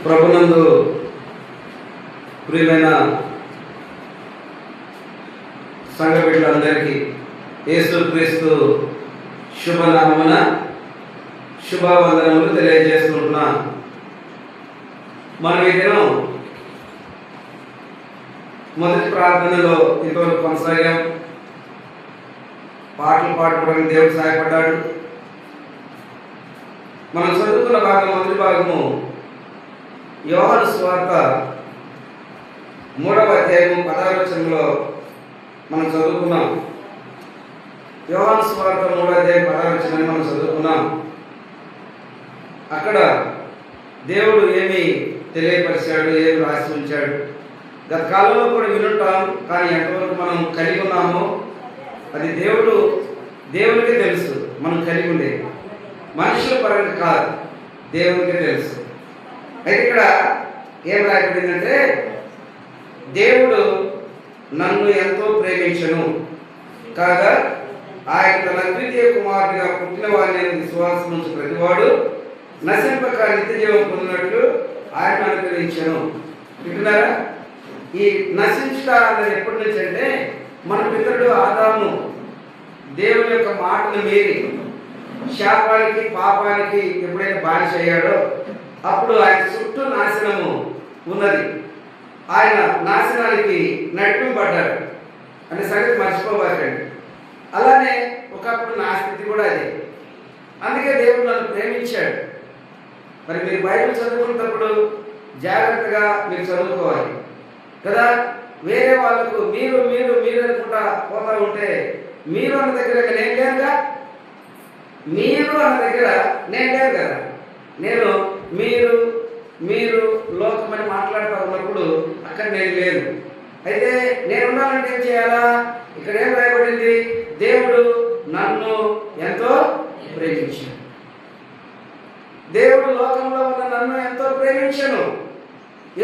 ప్రభునందు ప్రియమైన సంఘ బిడ్డలందరికీ యేసుక్రీస్తు శుభనామమున శుభవందనములు తెలియజేస్తున్నా. మనం ఈ దినం మొదటి ప్రార్థనలో ఇంతవరకు కొనసాగాం. పాటలు పాడుకోవడానికి దేవుడు సహాయపడ్డాడు. మనం చదువుకున్న భాగం మొదటి భాగము యోహాను సువార్త 3వ అధ్యాయము 16వ వచనంలో మనం చదువుకున్నాం. యోహాను సువార్త 3వ అధ్యాయం 16వ వచనాన్ని మనం చదువుకున్నాం. అక్కడ దేవుడు ఏమి తెలియపరిచాడు, ఏమి రాసి ఉంచాడు, గత కాలంలో కూడా వినుంటాం. కానీ ఎంతవరకు మనం కలిగి ఉన్నామో అది దేవునికే తెలుసు. మనం కలిగి ఉండేది మనుషుల పరంగా కాదు, దేవునికే తెలుసు. అయితే ఇక్కడ ఏం రాయబడిందంటే, దేవుడు నన్ను ఎంతో ప్రేమించను కాగా ఆయన తన అద్వితీయ కుమారుడిగా పుట్టిన వారిని విశ్వాసం నుంచి ప్రతివాడు నశింపక నిత్య జీవం పొందినట్లు ఆయన అనుగ్రహించను. వింటున్నారా? ఈ నశించుట అన్నది ఎప్పటి నుంచి అంటే, మన పితరుడు ఆదాము దేవుని యొక్క మాటను మీరి శాపానికి పాపానికి ఎప్పుడైతే బానిస అయ్యాడో అప్పుడు ఆయన చుట్టూ నాశనము ఉన్నది. ఆయన నాశనానికి నడిపింపబడ్డాడు అనే సంగతి మర్చిపోబాకండి. అలానే ఒకప్పుడు నా స్థితి కూడా అదే. అందుకే దేవుడు నన్ను ప్రేమించాడు. మరి మీరు బైబిల్ చదువుకున్నప్పుడు జాగ్రత్తగా మీరు చదువుకోవాలి కదా. వేరే వాళ్ళకు మీరు మీరు మీరు అనుకుంటా పోతా ఉంటే, మీరు అన్న దగ్గర నేను లేనుగా, మీరు అన్న దగ్గర నేను లేను కదా. నేను మీరు మీరు లోకమని మాట్లాడుతూ ఉన్నప్పుడు అక్కడ నేను లేను. అయితే నేను ఉండాలంటే ఏం చేయాలా? ఇక్కడ ఏం రాయబడింది? దేవుడు నన్ను ఎంతో ప్రేమించాడు. దేవుడు లోకంలో ఉన్న నన్ను ఎంతో ప్రేమించను.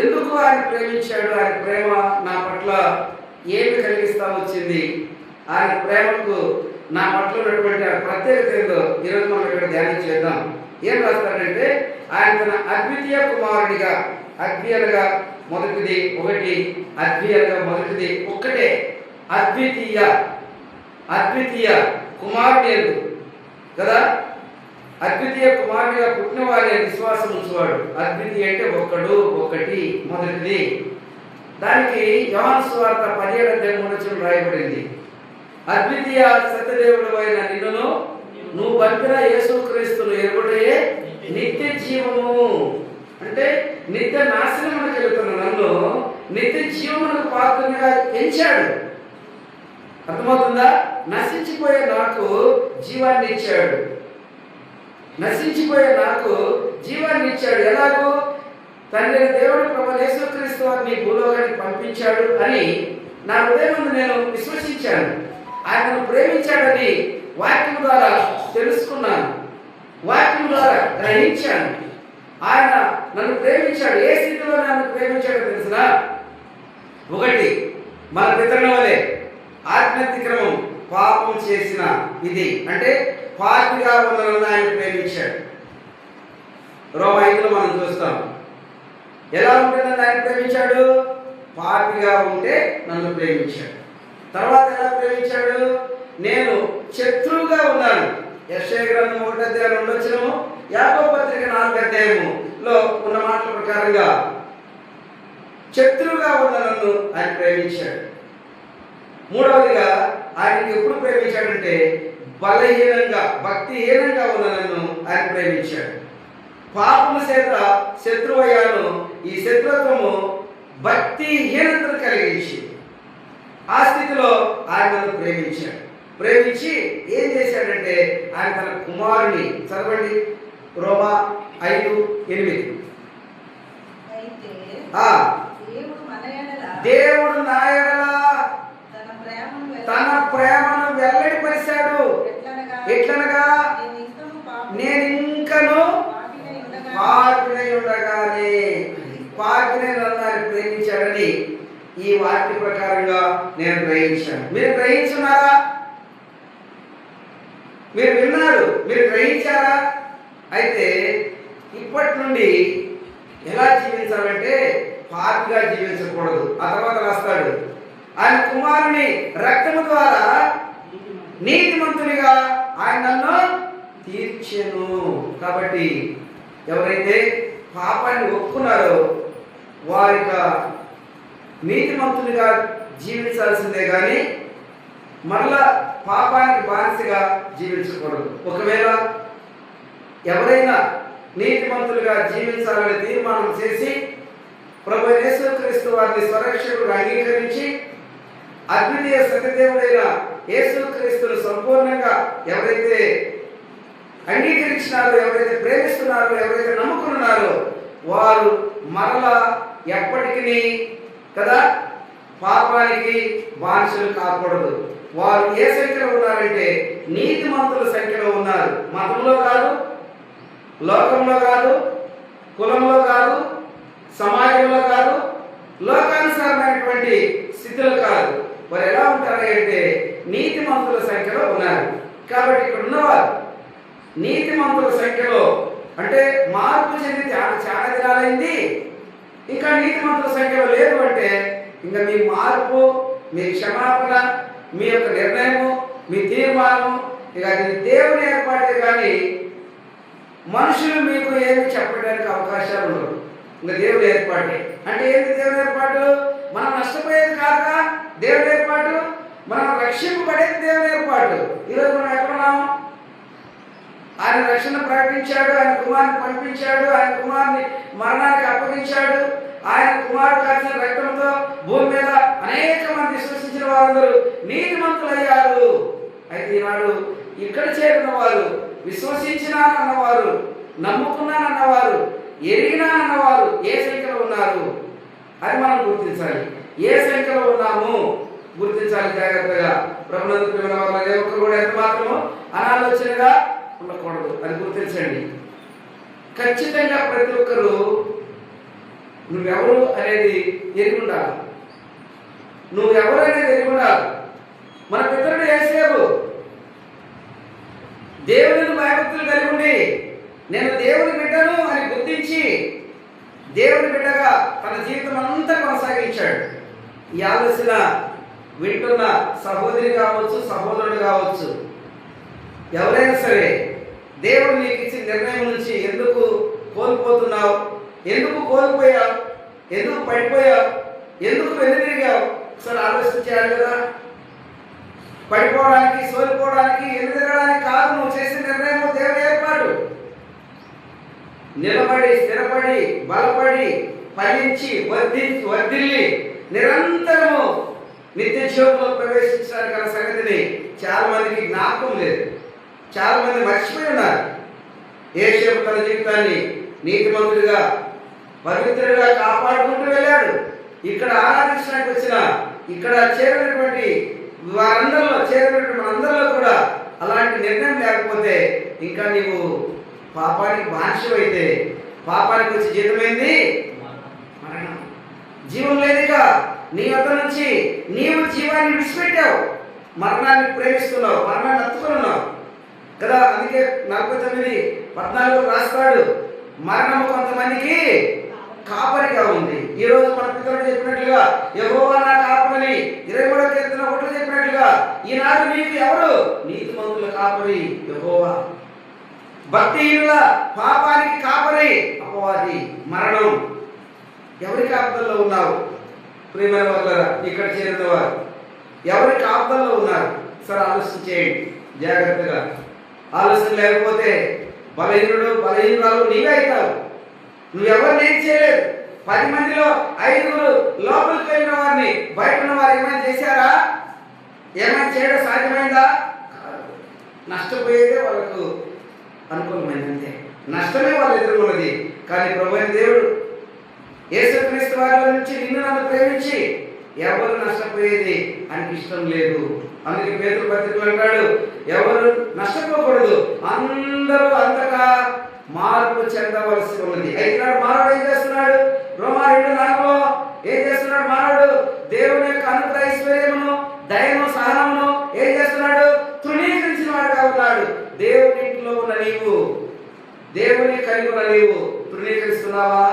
ఎందుకు ఆయన ప్రేమించాడు? ఆయన ప్రేమ నా పట్ల ఏమి కలిగిస్తా వచ్చింది? ఆయన ప్రేమకు నా పట్ల ఉన్నటువంటి ప్రత్యేకత ఏందో ఈరోజు మనం ఇక్కడ ధ్యానం చేద్దాం. ఏం రాస్తాడంటే, ఆయన తన అద్వితీయ కుమారుడిగా, అద్వితీయంగా మొదటిది ఒకటి, అద్వితీయంగా మొదటిది ఒక్కటే, అద్వితీయ కుమారుడు కదా. అద్వితీయ కుమారుడిగా పుట్టిన వారి విశ్వాసం ఉంచువాడు. అద్వితీయ అంటే ఒక్కడు, ఒకటి, మొదటిది. దానికి యోహాను సువార్త 17వ అధ్యాయం 3వ వచనం రాయబడింది. అద్వితీయ సత్యదేవుడు అయిన నిన్నును నువ్వు పంపిన యేసుక్రీస్తును ఎరుగుటే నిత్య జీవము. అంటే నిత్య నాశనమునకు వెళుతున్న నన్ను నిత్య జీవమునకు పాత్రగా ఎంచాడు. అర్థమవుతుందా? నశించిపోయే నాకు జీవాన్ని ఇచ్చాడు. నశించిపోయే నాకు జీవాన్ని ఇచ్చాడు. ఎలాగో తండ్రి దేవుడు ప్రభు యేసుక్రీస్తు వారిని భూలోకానికి పంపించాడు అని నా హృదయం నేను విశ్వసించాను. ఆయనను ప్రేమించాడని వాక్యం ద్వారా తెలుసుకున్నాను, వాక్యం ద్వారా గ్రహించాను. ఆయన నన్ను ప్రేమించాడు. ఏ స్థితిలో నన్ను ప్రేమించాడో తెలిసిన? ఒకటి, మన పితరుల వలె ఆత్మతిక్రమం పాపం చేసిన ఇది అంటే పాపిగా ఉన్న నన్ను ఆయన ప్రేమించాడు. రోమా 5లో మనం చూస్తాం. ఎలా ఉంటే నన్ను ఆయన ప్రేమించాడు? పాపిగా ఉంటే నన్ను ప్రేమించాడు. తర్వాత ఎలా ప్రేమించాడు? నేను శత్రువుగా ఉన్నాను. యెషయా గ్రంథం 1వ అధ్యాయం 2వ వచనము, యాకోబు పత్రిక 4వ అధ్యాయములో ఉన్న మాటల ప్రకారంగా శత్రువుగా ఉన్న నన్ను ఆయన ప్రేమించాడు. మూడవదిగా ఆయనకి ఎప్పుడు ప్రేమించాడంటే, బలహీనంగా భక్తిహీనంగా ఉన్న నన్ను ఆయన ప్రేమించాడు. పాపము చేత శత్రువయ్యాను. ఈ శత్రుత్వము భక్తిహీనతను కలిగించి ఆ స్థితిలో ఆయన నన్ను ప్రేమించాడు. ప్రేమించి ఏం చేశాడంటే, ఆయన తన కుమారుని, చదవండి రోమా 5:8, దేవుడు నా ఎడల తన ప్రేమను వెల్లడిపరిచాడు. ఎట్లనగా నేను ఇంకను పాపినై ఉండగానే, పాపినై నన్ను ఆయన ప్రేమించాడని ఈ వాక్య ప్రకారంగా నేను గ్రహించాను. మీరు గ్రహించున్నారా? మీరు విన్నారు, మీరు గ్రహించారా? అయితే ఇప్పటి నుండి ఎలా జీవించాలంటే పాపిగా జీవించకూడదు. ఆ తర్వాత రాస్తాడు, ఆయన కుమారుని రక్తము ద్వారా నీతిమంతునిగా ఆయన నన్ను తీర్చెను. కాబట్టి ఎవరైతే పాపాన్ని ఒప్పుకున్నారో వారిక నీతిమంతునిగా జీవించాల్సిందే కానీ మరలా పాపానికి బానిసగా జీవించకూడదు. ఒకవేళ ఎవరైనా నీతిమంతులుగా జీవించాలని తీర్మానం చేసి ప్రభు యేసుక్రీస్తు వారిని స్వరక్షకుడుగా అంగీకరించి అద్వితీయ సత్యదేవుడైన యేసుక్రీస్తును సంపూర్ణంగా ఎవరైతే అంగీకరించినారో, ఎవరైతే ప్రేమిస్తున్నారో, ఎవరైతే నమ్ముకున్నారో వారు మరలా ఎప్పటికీ కదా పాపానికి బానిసలు కాకూడదు. వారు ఏ సంఖ్యలో ఉన్నారంటే నీతిమంతుల సంఖ్యలో ఉన్నారు. మతంలో కాదు, లోకంలో కాదు, కులంలో కాదు, సమాజంలో కాదు, లోకానుసారమైనటువంటి స్థితిలో కాదు. వారు ఎలా ఉంటారు అంటే నీతిమంతుల సంఖ్యలో ఉన్నారు. కాబట్టి ఇక్కడ ఉన్నవారు నీతిమంతుల సంఖ్యలో, అంటే మార్పు చెంది చాలా దినాలైంది, ఇంకా నీతిమంతుల సంఖ్యలో లేదు అంటే ఇంకా మీ మార్పు, మీ క్షమాపణ, మీ యొక్క నిర్ణయము, మీ తీర్మానం ఇక అది దేవుని ఏర్పాటే కానీ మనుషులు మీకు ఏమి చెప్పడానికి అవకాశాలు ఉండవు. ఇంకా దేవుడి ఏర్పాటే. అంటే ఏంటి దేవుడి ఏర్పాటు? మనం నష్టపోయేది కాక దేవుడి ఏర్పాటు, మనం రక్షింపబడేది దేవుడి ఏర్పాటు. ఈరోజు మనం ఎక్కడున్నాము? ఆయన రక్షణ ప్రకటించాడు, ఆయన కుమారుని పంపించాడు, ఆయన కుమారుని మరణానికి అప్పగించాడు, ఆయన కుమారుడు కాచిన రక్తంతో భూమి మీద అనేక మంది విశ్వసించిన వారందరూ నీతిమంతులయ్యారు. అయితే ఈనాడు ఇక్కడ చేరిన వారు, విశ్వసించినానన్నవారు, నమ్ముకున్నానన్నవారు, ఎరిగినానన్నవారు ఏ సంఖ్యలో ఉన్నారు అది మనం గుర్తించాలి. ఏ సంఖ్యలో ఉన్నాము గుర్తించాలి జాగ్రత్తగా. ప్రభునందు ప్రియమైన వారు ఏ ఒక్కరు కూడా ఎంత మాత్రము అనాలోచనగా ఉండకూడదు, అది గుర్తించండి. ఖచ్చితంగా ప్రతి ఒక్కరూ నువ్వెవరు అనేది ఎరిగి ఉండాలి. నువ్వెవరు అనేది ఎరిగి ఉండాలి. మన పితరుడు యేసేపు దేవుని భయభక్తులు కలిగి ఉండి నేను దేవుని బిడ్డను అని గుర్తించి దేవుని బిడ్డగా తన జీవితం అంతా కొనసాగించాడు. ఈ ఆలోచన వింటున్న సహోదరి కావచ్చు, సహోదరుడు కావచ్చు, ఎవరైనా సరే దేవుడు నీకు ఇచ్చిన నిర్ణయం నుంచి ఎందుకు కోల్పోతున్నావు, ఎందుకు కోల్పోయావు, ఎందుకు పడిపోయావు, ఎందుకు వెనుదిరిగావు ఒకసారి ఆలోచించాలి కదా. పడిపోవడానికి, సోలిపోవడానికి, ఎదురడానికి కాదు నువ్వు చేసిన నిర్ణయం దేవుడి ఏర్పాటు. నిలబడి, స్థిరపడి, బలపడి, ఫలించి, వర్ధిల్లి నిరంతరము నిత్య జీవితంలో ప్రవేశించడానికి అన్న సంగతిని చాలా మందికి జ్ఞాపకం లేదు. చాలా మంది మర్చిపోయి ఉన్నారు. యేసేపు తన జీవితాన్ని నీతిమంతుడిగా, పవిత్రుడిగా కాపాడుకుంటూ వెళ్ళాడు. ఇక్కడ ఆరాధించడానికి వచ్చిన, ఇక్కడ చేరినటువంటి మనందరిలో కూడా అలాంటి నిర్ణయం లేకపోతే ఇంకా నీవు పాపానికి బానిసవైతే పాపానికి వచ్చి జీతమైంది మరణం. జీవం లేదుగా నీ వద్ద నుంచి నీవు జీవాన్ని విడిచిపెట్టావు, మరణాన్ని ప్రేమిస్తున్నావు, మరణాన్ని హత్తుకున్నావు కదా. అందుకే 49:14 రాస్తాడు, మరణము కొంతమందికి కాపరిగా ఉంది. ఈ రోజు మన పితరుడు చెప్పినట్లుగా యెహోవా నా కాపరి 23వ కీర్తన 1 చెప్పినట్లుగా ఈనాడు నీకు ఎవరు? నీతిమంతుల కాపరి యెహోవా. భక్తిహీనుల పాపానికి కాపరి అపవాది మరణం. ఎవరి కాపుదల్లో ఉన్నావు ప్రియమైన వారులారా? ఇక్కడ చేరిన వారు ఎవరి కాపుదల్లో ఉన్నారు? సరే ఆలోచన చేయండి జాగ్రత్తగా. ఆలోచన లేకపోతే బలహీనురాలు నీవే అవుతావు. నువ్వెవరిని ఏం చేయలేదు. 10 మందిలో 5 లోపలికి వెళ్ళిన వారిని బయట ఉన్న వారు ఏమైనా చేశారా? ఏమైనా చేయడం సాధ్యమైందా? నష్టపోయేదే వాళ్ళకు అనుకూలమైందంతే. నష్టమే వాళ్ళు ఎదుర్కొన్నది. కానీ ప్రభువైన దేవుడు యేసుక్రీస్తు వారి నుంచి నిన్ను నన్ను ప్రేమించి ఎవరు నష్టపోయేది ఆయనకి ఇష్టం లేదు. అందుకే పేతురు పత్రికలో అంటాడు, ఎవరు నష్టపోకూడదు, అందరూ అంతగా మార్పు చెందవలసి ఉన్నది. అయితే మానవుడు ఏం చేస్తున్నాడు? రోమా 2:4 ఏం చేస్తున్నాడు? మానవుడు దేవుని యొక్క అనుగ్రహ ఐశ్వర్యమును, దయను, సహనమును ఏం చేస్తున్నాడు? తృణీకరించిన వాడుగా ఉన్నాడు. దేవుని ఇంట్లో ఉన్న నీవు, దేవుని కలిగి ఉన్న నీవు తృణీకరిస్తున్నావా?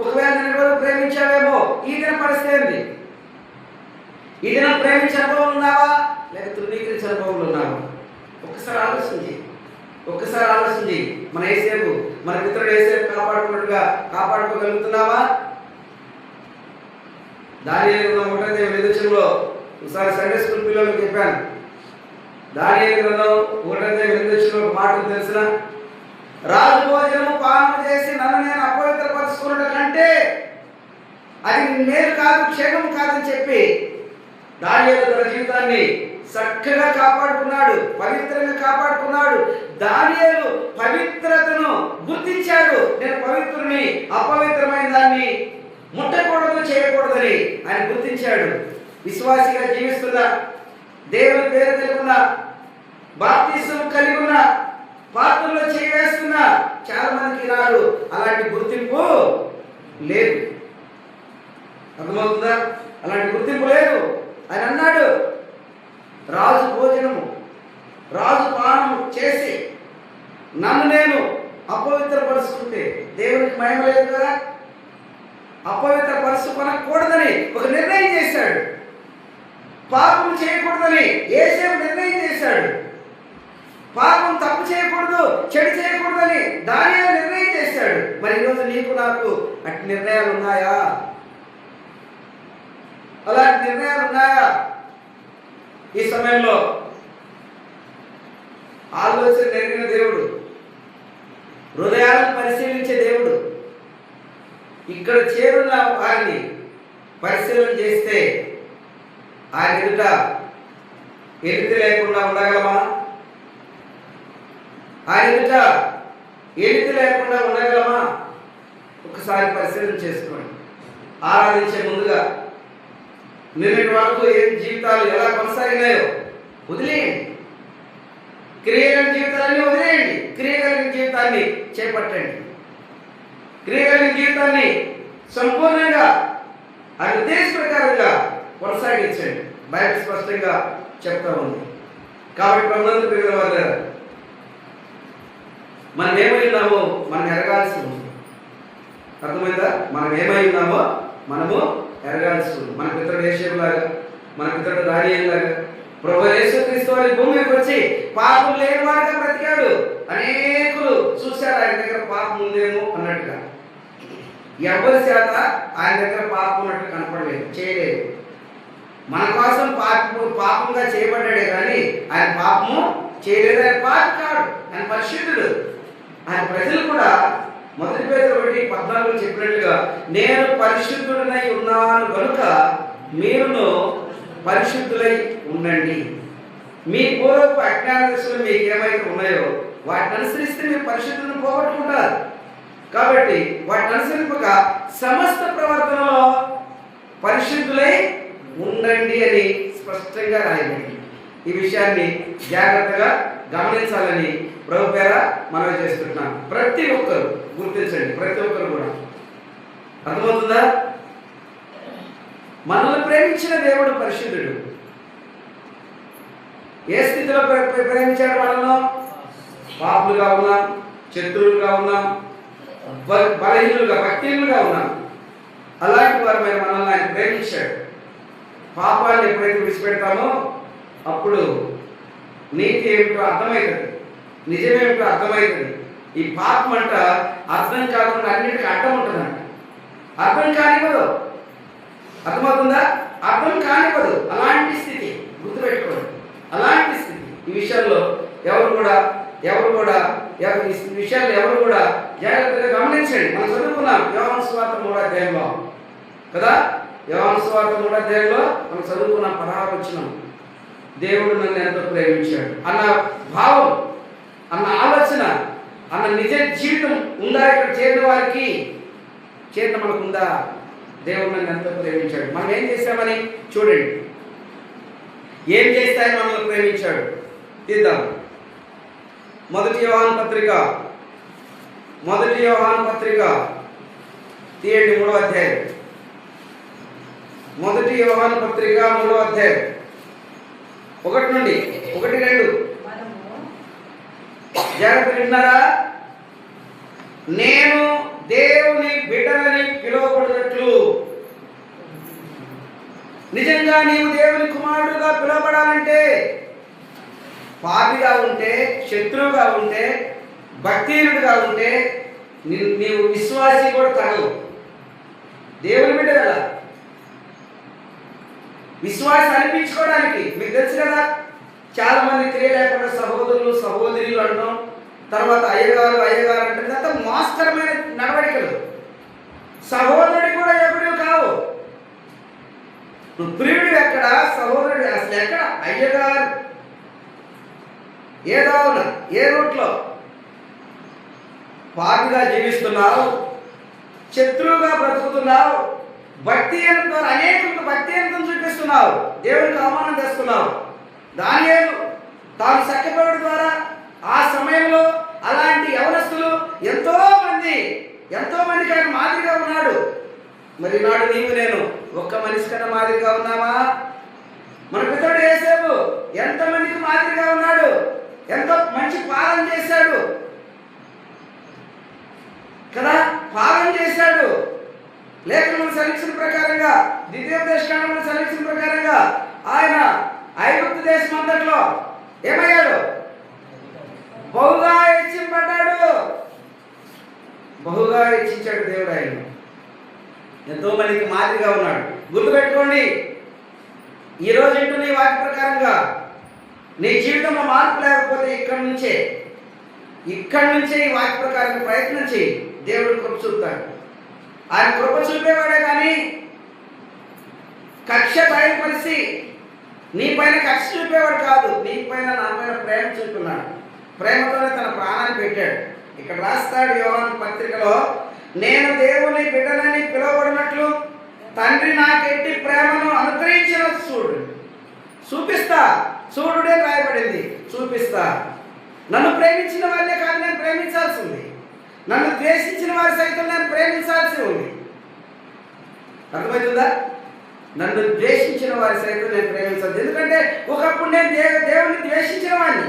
ఒకవేళ నేను ఎవరు ప్రేమించావేమో ఈ దిన పరిస్థితి ఏంది? ఈ దినం ప్రేమించే అనుభవం ఉన్నావా, లేక తృణీకరించే అనుభవంలో ఉన్నావా? ఒక్కసారి ఆలోచించి మన ఏసేపు, మన పితరుడు ఏసేపు కాపాడుకున్నట్టుగా కాపాడుకోగలుగుతున్నావా? దానియేలు గ్రంథం 1:8 ఒకసారి సండే స్కూల్ పిల్లలకు చెప్పాను. దానియేలు గ్రంథం 1:8 ఒక మాట తెలిసిన, రాజు భోజనము పానము చేసి నన్ను నేను అపవిత్రపరుచుకున్నట్టు కంటే అది మేలు కాదు, క్షేమం కాదని చెప్పి దానియేలు తన జీవితాన్ని చక్కగా కాపాడుకున్నాడు, పవిత్రంగా కాపాడుకున్నాడు. దానియేలు పవిత్రతను గుర్తించాడు. నేను పవిత్రుని, అపవిత్రమైన దాన్ని ముట్టకూడదు, చేయకూడదని ఆయన గుర్తించాడు. విశ్వాసిగా జీవిస్తున్న, దేవుని పేరు తెలుగున్న, బాప్తిసం కలిగి ఉన్న, పాత్రలో చేయవేస్తున్న చాలా మందికి నాడు అలాంటి గుర్తింపు లేదు. అర్థమవుతుందా? అలాంటి గుర్తింపు లేదు. ఆయన అన్నాడు, రాజు భోజనము, రాజు పానము చేసి నన్ను నేను అపవిత్రపరుచుకుంటే దేవునికి మహిమ లేదు కదా. అపవిత్రపరుచుకొనకూడదని ఒక నిర్ణయం చేశాడు. పాపం చేయకూడదని యేసేపు నిర్ణయం చేశాడు. పాపం తప్పు చేయకూడదు, చెడు చేయకూడదని దానియేలు నిర్ణయం చేశాడు. మరి ఈరోజు నీకు నాకు అట్టి నిర్ణయాలు ఉన్నాయా? అలాంటి నిర్ణయాలు ఉన్నాయా? ఈ సమయంలో ఆలోచన జరిగిన దేవుడు, హృదయాలను పరిశీలించే దేవుడు, ఇక్కడ చేరున్న వారిని పరిశీలన చేస్తే ఆయన ఎదుట ఎదుటి లేకుండా ఉండగలమా? ఆయన ఎదుట ఎదుటి లేకుండా ఉండగలమా? ఒకసారి పరిశీలన చేసుకోండి. ఆరాధించే ముందుగా నిన్నటి వరకు ఏం జీవితాలు ఎలా కొనసాగినాయో వదిలేయండి. క్రియగలిగిన జీవితాన్ని వదిలేయండి. క్రియగలిగిన జీవితాన్ని చేపట్టండి. క్రియగలిగిన జీవితాన్ని సంపూర్ణంగా ఆ ఉద్దేశ ప్రకారంగా కొనసాగించండి. బైబిల్ స్పష్టంగా చెప్తా ఉంది. కాబట్టి ప్రభునందు ప్రియుల వారు, మనం ఏమై ఉన్నామో మనం ఎరగాల్సి ఉంది. అర్థమైందా? మనం ఏమై ఉన్నామో మనము ఎరగాల్సి ఉంది. మన పితరుడు యేసేపులాగా, మన పితరుడు దానియేలులాగా ప్రభువు యేసుక్రీస్తు వారి భూమికి వచ్చి పాపం లేని వాడిగా బ్రతికాడు. అనేకులు చూశారు ఆయన దగ్గర పాపం ఉందేమో అన్నట్టుగా. ఎవరి చేత ఆయన దగ్గర పాపం ఉన్నట్టు కనపడలేదు, చేయలేదు. మన కోసం పాపంగా చేయబడ్డాడే కానీ ఆయన పాపము చేయలేదు. ఆయన పాపి కాడు, ఆయన పరిశుద్ధుడు. ఆయన ప్రజలు కూడా మొదటి పేతురు 1:14 చెప్పినట్లుగా, నేను పరిశుద్ధుడనై ఉన్నాను కనుక మీరును పరిశుద్ధులై ఉండండి. మీ పూర్వపు అజ్ఞాన దశలు మీకు ఏమైతే ఉన్నాయో వాటిని అనుసరిస్తే మీరు పరిశుద్ధులను పోగొట్టుకుంటారు. కాబట్టి వాటిని అనుసరింపక సమస్త ప్రవర్తనలో పరిశుద్ధులై ఉండండి అని స్పష్టంగా రాయబడింది. ఈ విషయాన్ని జాగ్రత్తగా గమనించాలని ప్రభు పేర మనవి చేస్తున్నాం. ప్రతి ఒక్కరు గుర్తించండి, ప్రతి ఒక్కరు కూడా. అర్థమవుతుందా? మనల్ని ప్రేమించిన దేవుడు పరిశుద్ధుడు. ఏ స్థితిలో ప్రేమించాడు మనల్ని? పాపులుగా ఉన్నాం, శత్రువులుగా ఉన్నాం, బలహీనులుగా, భక్తిహీనులుగా ఉన్నాం. అలాంటి వారి మీద మనల్ని ఆయన ప్రేమించాడు. పాపాన్ని ఎప్పుడైతే విడిచిపెడతామో అప్పుడు నీతి ఏమిటో అర్థమవుతుంది, నిజమేమిటో అర్థమవుతుంది. ఈ పాపం అంట అర్థం కాకుండా అన్నిటికీ అడ్డం ఉంటుందంట. అర్థం కానివ్వదు. అర్థమవుతుందా? అర్థం కానివ్వదు. అలాంటి స్థితి గుర్తుపెట్టుకోండి, అలాంటి స్థితి. ఈ విషయాల్లో ఎవరు కూడా జాగ్రత్తగా గమనించండి. మనం చదువుకున్నాం యోహాను సువార్త 3వ అధ్యాయంలో కదా. యోహాను సువార్త 3వ అధ్యాయంలో మనం చదువుకున్నాం 16వ వచనం. దేవుడు నన్ను ఎంతో ప్రేమించాడు అన్న భావం, అన్న ఆలోచన, అన్న నిజ జీవితం ఉందా ఇక్కడ చేరిన వారికి? చేత మనకుందా? దేవుడు నన్ను ఎంతో ప్రేమించాడు. మనం ఏం చేస్తామని చూడండి. ఏం చేస్తాయని మనల్ని ప్రేమించాడు తీద్దాం. మొదటి యోహాను పత్రిక తీయండి, 3వ అధ్యాయం. మొదటి యోహాను పత్రిక 3వ అధ్యాయం 1 నుండి 1-2 జాగ్రత్త విన్నారా? నేను దేవుని బిడ్డలని నిజంగా నీవు దేవుని కుమారుడుగా పిలువబడాలంటే పాపిగా ఉంటే, శత్రువుగా ఉంటే, భక్తిహీనుడిగా ఉంటే నీవు విశ్వాసి కూడా తగవు. దేవుని బిడ్డ కదా, విశ్వాసం అనిపించుకోవడానికి మీకు తెలుసు కదా, చాలా మంది తెలియలేకుండా సహోదరులు సహోదరులు అంటాం, తర్వాత అయ్యగారు అయ్యగారు అంటే అంతా మోస్తరమైన నడవడికలు. సహోదరుడి కూడా ఎప్పుడు కావు. ప్రియుడు ఎక్కడ, సహోదరుడు అసలు ఎక్కడ? అయ్యగారు ఏదో ఏ రూట్లో పాపిగా జీవిస్తున్నావు, శత్రువుగా బ్రతుకుతున్నావు, భక్తిహీనతో అనేకులకు భక్తిహీనతను చూపిస్తున్నావు, దేవునికి అవమానం తెస్తున్నావు. దానియేలు తాను సఖ్యపరుడు ద్వారా ఆ సమయంలో అలాంటి యవనస్తులు ఎంతో మందికి ఆయన మాదిరిగా ఉన్నాడు. మరి నాడు నీవు నేను ఒక్క మనిషి కన్నా మాదిరిగా ఉన్నావా? మన పితరుడు యేసేపు ఎంతమందికి మాదిరిగా ఉన్నాడు, ఎంతో మంచి పాలన చేశాడు కదా, పాలన చేశాడు. లేఖనములు సెలక్షన్ ప్రకారంగా, ద్వితీయోపదేశకాండములు సెలక్షన్ ప్రకారంగా ఆయన ఐగుప్తు దేశం అంతట్లో ఏమయ్యాడు? బహుగా హెచ్చింపడ్డాడు. బహుగా హెచ్చించాడు దేవుడు ఆయన. ఎంతో మందికి మాదిరిగా ఉన్నాడు. గుర్తుపెట్టుకోండి, ఈరోజు ఇంటూ నీ వాక్య ప్రకారంగా నీ జీవితంలో మార్పు లేకపోతే ఇక్కడి నుంచే ఈ వాక్య ప్రకారం ప్రయత్నం చేయి. దేవుడు కృప చూపుతాడు. ఆయన కృప చూపేవాడే కానీ కక్ష బయలుపరిచి నీ పైన కక్ష చూపేవాడు కాదు. నీ పైన నా పైన ప్రేమ చూపుతున్నాడు. ప్రేమతోనే తన ప్రాణాన్ని పెట్టాడు. ఇక్కడ రాస్తాడు యోహాను పత్రికలో, నేను దేవుని బిడ్డలని పిలువబడినట్లు తండ్రి నాకెట్టి ప్రేమను అనుగ్రహించిన చూపిస్తా. చూడుడే రాయబడింది, చూపిస్తా. నన్ను ప్రేమించిన వారినే కాదు నేను ప్రేమించాల్సి ఉంది. నన్ను ద్వేషించిన వారి సైతం నేను ప్రేమించాల్సి ఉంది. అర్థమవుతుందా? నన్ను ద్వేషించిన వారి సైతం నేను ప్రేమించాలి. ఎందుకంటే ఒకప్పుడు నేను దేవుని ద్వేషించిన వాడిని,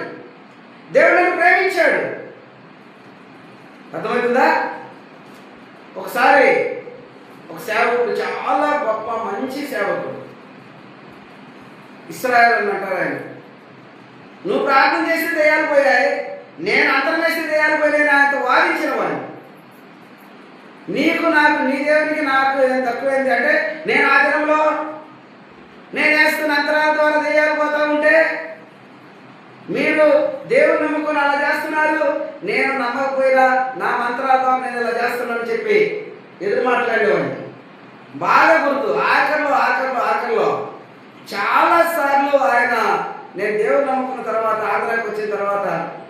దేవుడు నన్ను ప్రేమించాడు. అర్థమవుతుందా? ఒకసారి ఒక సేవకుడు, చాలా గొప్ప మంచి సేవకుడు, ఇశ్రాయేలు అని అంటారు ఆయన. నువ్వు ప్రార్థన చేస్తే దయ్యాలు పోయాయి, నేను అంతరం వేస్తే దయ్యాలు పోయాయి, ఆయనతో వాదించిన వాడిని. నీకు నాకు, నీ దేవునికి నాకు ఏం తక్కువైంది అంటే, నేను ఆ దినంలో నేను వేస్తున్న అంతరాల ద్వారా దయ్యాలు పోతా ఉంటే మీరు దేవుని నమ్ముకొని అలా చేస్తున్నారు, నేను నమ్మకపోయినా నా మంత్రాలతో నేను ఇలా చేస్తున్నానని చెప్పి ఎదురు మాట్లాడేవాడిని. బాగా గుర్తు. ఆఖరిలో చాలాసార్లు ఆయన, నేను దేవుని నమ్ముకున్న తర్వాత ఆంధ్రాకి వచ్చిన తర్వాత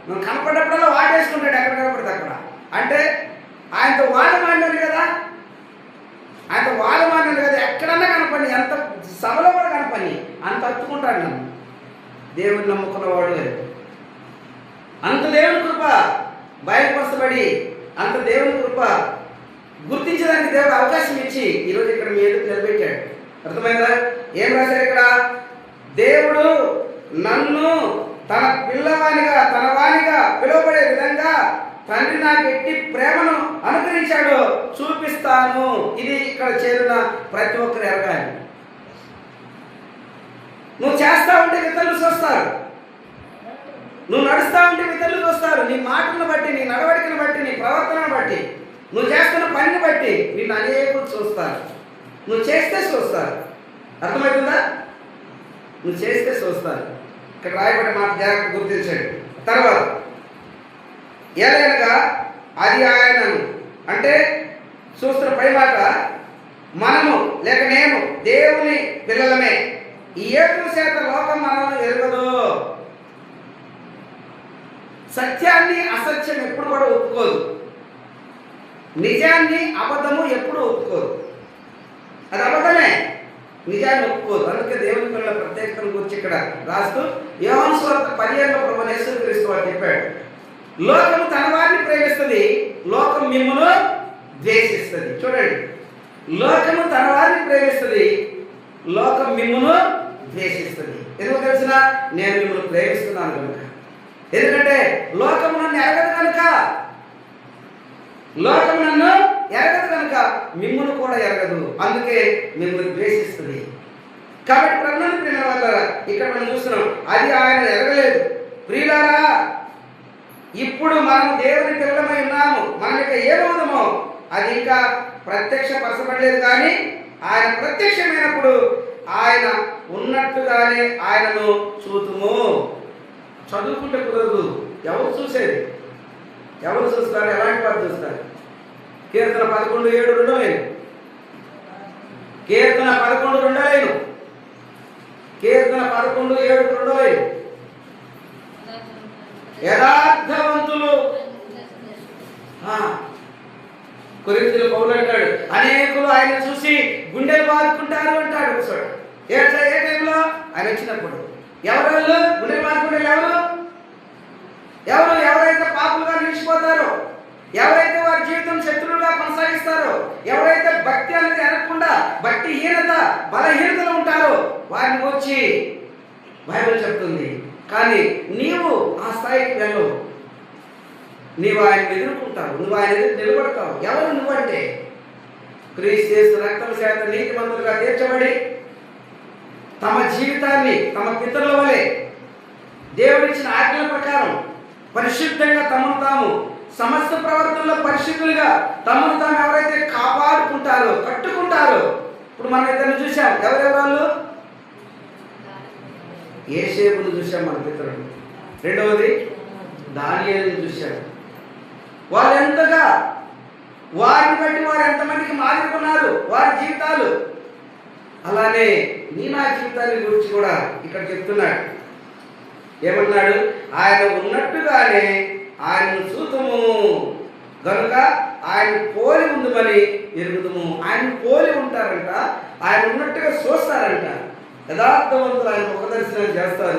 మనం కనపడ్డప్పుడల్లా వాటేసుకుంటాడు ఎక్కడ కనపడితే అక్కడ. అంటే ఆయనతో వాదమాడినాను కదా, ఎక్కడన్నా కనపడి, ఎంత సభలో కూడా కనపడి అంత అత్తుకుంటాడు నన్ను. దేవుని నమ్ముకున్నవాడు అంత దేవుని కృప బయలుపరచబడి, అంత దేవుని కృప గుర్తించడానికి దేవుడు అవకాశం ఇచ్చి ఈరోజు ఇక్కడ మీ ఎదురు నిలబెట్టాడు. అర్థమైందా? ఏం రాశారు ఇక్కడ? దేవుడు నన్ను తన పిల్లవానిగా, తన వానిగా పిలువబడే విధంగా తండ్రి నాకు ఎట్టి ప్రేమను అనుగ్రహించాడు, చూపిస్తాను. ఇది ఇక్కడ చేరిన ప్రతి ఒక్కరు ఎరగాలి. నువ్వు చేస్తా ఉంటే ఇతరులు చూస్తారు, నువ్వు నడుస్తూ ఉంటే ఇతరులు చూస్తారు. నీ మాటలను బట్టి, నీ నడవడికను బట్టి, నీ ప్రవర్తనను బట్టి, నువ్వు చేస్తున్న పనిని బట్టి నిన్ను అనేకులు చూస్తారు. నువ్వు చేస్తే చూస్తారు. అర్థమవుతుందా? నువ్వు చేస్తే చూస్తారు. ఇక్కడ రాయబడిన మాట జాగ్రత్త గుర్తించాడు. తర్వాత ఏలైనగా అది ఆయనను, అంటే చూస్తున్న పై మాట, మనము లేక నేను దేవుని పిల్లలమే, ఈ 7% లోకం మనల్ని ఎరగదు. సత్యాన్ని అసత్యం ఎప్పుడు కూడా ఒప్పుకోదు, నిజాన్ని అబద్ధము ఎప్పుడు ఒప్పుకోదు. అది అబద్ధమే, నిజాన్ని ఒప్పుకోదు. అందుకే దేవుని పిల్లల ప్రత్యేకతను గురించి ఇక్కడ రాస్తూ యోహాను సువార్త 17లో ప్రభువైన యేసుక్రీస్తు వారు చెప్పాడు, లోకము తన వారిని ప్రేమిస్తుంది, లోకం మిమ్మును ద్వేషిస్తుంది. చూడండి, లోకము తన వారిని ప్రేమిస్తుంది, లోకం మిమ్మును ద్వేషిస్తుంది. ఎందుకు తెలిసిన? నేను మిమ్మల్ని ప్రేమిస్తున్నాను కనుక. ఎందుకంటే లోకం నన్ను ఎరగదు కనుక, మిమ్మును కూడా ఎరగదు, అందుకే మిమ్మల్ని ద్వేషిస్తుంది. కాబట్టి ప్రధాన ప్రియుల వాళ్ళారా, ఇక్కడ మనం చూస్తున్నాం అది ఆయన ఎరగలేదు. ప్రియులారా, ఇప్పుడు మనం దేవుని పిల్లలమై ఉన్నాము. మనం ఇక ఏమవుదామో అది ఇంకా ప్రత్యక్షపరచబడలేదు. కానీ ఆయన ప్రత్యక్షమైనప్పుడు ఆయన ఉన్నట్టుగానే ఆయనను చూతుము. చదువుకుంటే కుదరదు. ఎవరు చూసేది? ఎవరు చూస్తారు? ఎలాంటి వారు చూస్తారు? కీర్తన 11:7 రెండోలేను. కీర్తన 11 రెండోలేను. కీర్తన 11:7 రెండోలేను. యథార్థవంతులు కొరింథీయుల పౌలు అంటాడు, అనేకులు ఆయన చూసి గుండెలు బాదుకుంటారు అంటాడు. ఒకసారి ఏ టైంలో ఆయన వచ్చినప్పుడు ఎవరు గుండెలు బాదుకుంటారు? ఎవరైతే పాపులుగా నిలిచిపోతారో, ఎవరైతే వారి జీవితం శత్రువులుగా కొనసాగిస్తారో, ఎవరైతే భక్తి అనేది అనకుండా భక్తిహీనత బలహీనతలు ఉంటారో వారిని వచ్చి బైబిల్ చెప్తుంది. కానీ నీవు ఆ స్థాయికి వెళ్ళవు. నీవు ఆయన ఎదుర్కొంటావు, నువ్వు ఆయన ఎదురు నిలబడతావు. ఎవరు నువ్వంటే క్రీస్తు యేసు రక్తం చేత నీతిమంతులుగా తీర్చబడి తమ జీవితాన్ని తమ పితరుల వలె దేవుడిచ్చిన ఆజ్ఞల ప్రకారం పరిశుద్ధంగా తమను తాము సమస్త ప్రవర్తనలో పరిశుద్ధులుగా తమను తాము ఎవరైతే కాపాడుకుంటారో, కట్టుకుంటారో. ఇప్పుడు మనం ఇద్దరిని చూసాం. ఎవరెవరు? యేసేపును చూసాం మన పితరులు. రెండవది దానియేలును చూశాం. వాళ్ళు ఎంతగా వారిని బట్టి వారు ఎంతమందికి మారుకున్నారు వారి జీవితాలు. అలానే నీ నా జీవితాన్ని గురించి కూడా ఇక్కడ చెప్తున్నాడు. ఏమన్నాడు? ఆయన ఉన్నట్టుగానే ఆయనను చూతుము గనుక ఆయన పోలి ఉందమని ఎరుగుదుము. ఆయన పోలి ఉంటారంట, ఆయన ఉన్నట్టుగా చూస్తారంట. యథార్థవంతులు ఆయన ముఖ దర్శనం చేస్తారు.